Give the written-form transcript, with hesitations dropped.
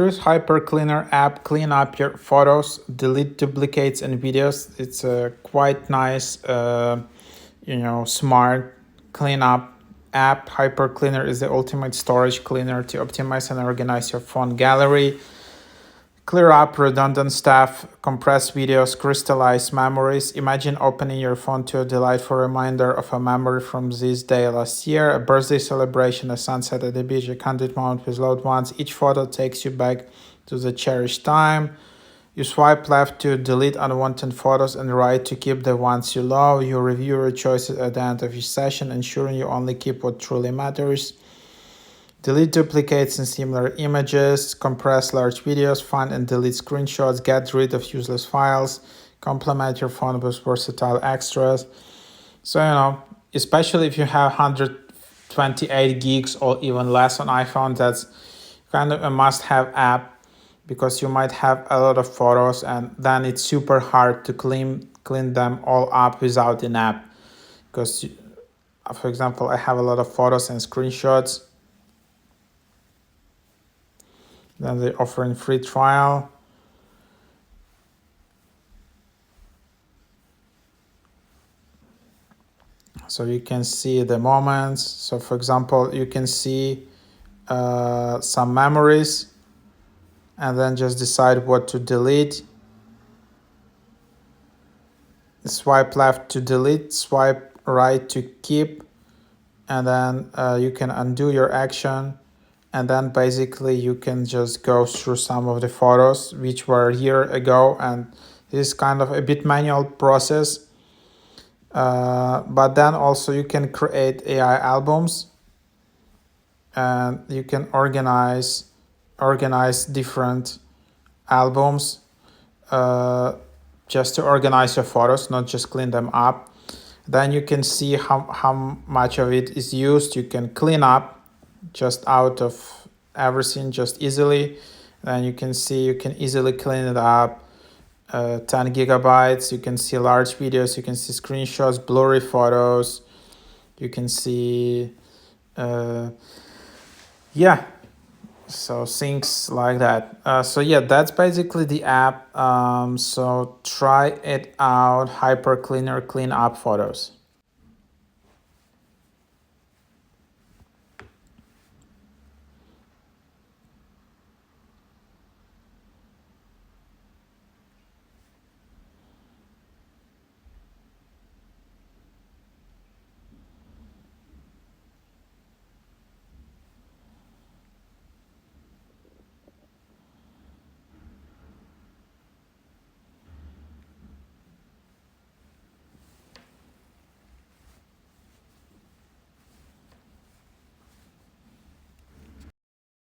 Use Hyper Cleaner app, clean up your photos, delete duplicates and videos. It's a quite nice, smart cleanup app. Hyper Cleaner is the ultimate storage cleaner to optimize and organize your phone gallery. Clear up redundant stuff, compress videos, crystallize memories. Imagine opening your phone to a delightful reminder of a memory from this day last year, a birthday celebration, a sunset at the beach, a candid moment with loved ones. Each photo takes you back to the cherished time. You swipe left to delete unwanted photos and right to keep the ones you love. You review your choices at the end of each session, ensuring you only keep what truly matters. Delete duplicates and similar images, compress large videos, find and delete screenshots, get rid of useless files, complement your phone with versatile extras. So, especially if you have 128 gigs or even less on iPhone, that's kind of a must-have app because you might have a lot of photos and then it's super hard to clean them all up without an app. Because, for example, I have a lot of photos and screenshots. Then they offer a free trial. So you can see the moments. So for example, you can see some memories and then just decide what to delete. Swipe left to delete, swipe right to keep, and then you can undo your action. And then basically you can just go through some of the photos which were a year ago, and this is kind of a bit manual process. But then also you can create AI albums and you can organize different albums just to organize your photos, not just clean them up. Then you can see how much of it is used. You can clean up just out of everything just easily. Then you can see you can easily clean it up. 10 gigabytes. You can see large videos. You can see screenshots, blurry photos. You can see so things like that. That's basically the app. So try it out. Hyper Cleaner, clean up photos.